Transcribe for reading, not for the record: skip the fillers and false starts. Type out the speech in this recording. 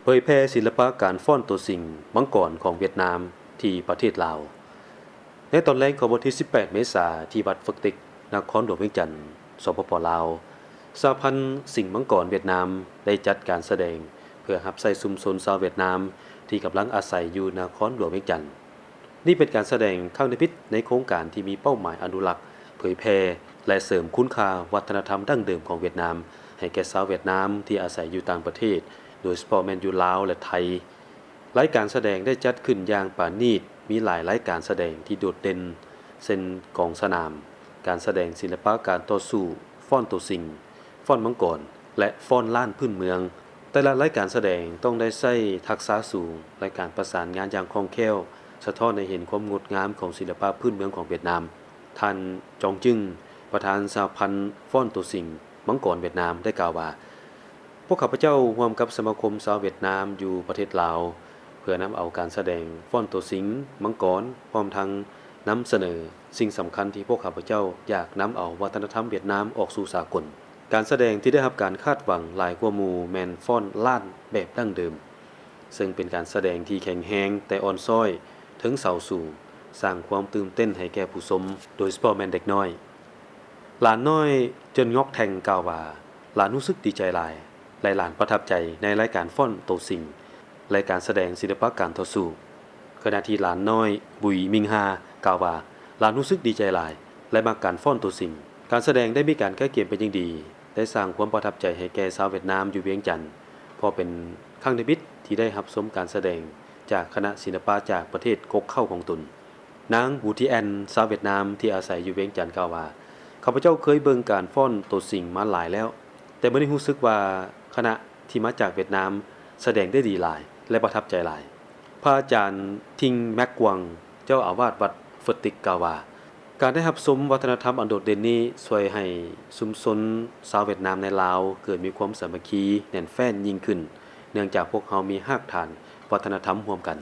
เผยแพร่ศิลปะการฟ้อนตัวสิงมังกรของเวียดนามที่ประเทศลาวในตอนแรกของวันที่18เมษายนที่วัดฝึกติกนครหลวงเวียงจันทน์สปป.ลาวสหพันธ์สิงมังกรเวียดนามได้จัดการแสดงเพื่อรับใส่ชุมชนชาวเวียดนามที่กำลังอาศัยอยู่นครหลวงเวียงจันทน์นี่เป็นการแสดงครั้งพิเศษในโครงการที่มีเป้าหมายอนุรักษ์เผยแพร่และเสริมคุณค่าวัฒนธรรมดั้งเดิมของเวียดนามให้แก่ชาวเวียดนามที่อาศัยอยู่ต่างประเทศโดยเฉพาะแม่นอยู่ลาวและไทยรายการแสดงได้จัดขึ้นอย่างปราณีตมีหลายรายการแสดงที่โดดเด่นเช่นกองสนามการแสดงศิลปะการต่อสู้ฟ้อนตัวสิงฟ้อนมังกรและฟ้อนล้านพื้นเมืองแต่ละรายการแสดงต้องได้ใช้ทักษะสูงและการประสานงานอย่างคล่องแคล่วสะท้อนให้เห็นความงดงามของศิลปะพื้นเมืองของเวียดนามท่านจองจึงประธานสหพันธ์ฟ้อนตัวสิงมังกรเวียดนามได้กล่าวว่าพวกข้าพเจ้าร่วมกับสมาคมชาวเวียดนามอยู่ประเทศลาวเพื่อนำเอาการแสดงฟ้อนตัวสิงมังกรพร้อมทั้งนำเสนอสิ่งสำคัญที่พวกข้าพเจ้าอยากนำเอาวัฒนธรรมเวียดนามออกสู่สากลการแสดงที่ได้รับการคาดหวังหลายกว่าหมู่แม่นฟ้อนล้านแบบดั้งเดิมซึ่งเป็นการแสดงที่แข็งแรงแต่อ่อนช้อยถึงเสาสูงสร้างความตื่นเต้นให้แก่ผู้ชมโดยเฉพาะแม่นเด็กน้อยหลานน้อยเจินงอกแทงกล่าวว่าหลานรู้สึกดีใจหลายและหลานประทับใจในรายการฟ้อนโตสิงรายการแสดงศิลปะการต่อสู้ขณะที่หลานน้อยบุยมิงฮากล่าวว่าหลานรู้สึกดีใจหลายและมักการฟ้อนโตสิงการแสดงได้มีการใกล้เคียงเป็นอย่างดีได้สร้างความประทับใจให้แก่ชาวเวียดนามอยู่เวียงจันทน์เพราะเป็นครั้งในชีวิตที่ได้รับชมการแสดงจากคณะศิลปะจากประเทศกกเข้าของตนนางบูทีแอนชาวเวียดนามที่อาศัยอยู่เวียงจันทน์กล่าวว่าข้าพเจ้าเคยเบิ่งการฟ้อนโตสิงมาหลายแล้วแต่บ่ได้รู้สึกว่าคณะที่มาจากเวียดนามแสดงได้ดีหลายและประทับใจหลายพระอาจารย์ทิงแมกกวงเจ้าอาวาสวัดฟึติกกล่าวว่าการได้รับชมวัฒนธรรมอันโดดเด่นนี้ช่วยให้ชุมชนชาวเวียดนามในลาวเกิดมีความสามัคคีแน่นแฟ้นยิ่งขึ้นเนื่องจากพวกเขามีรากฐานวัฒนธรรมร่วมกัน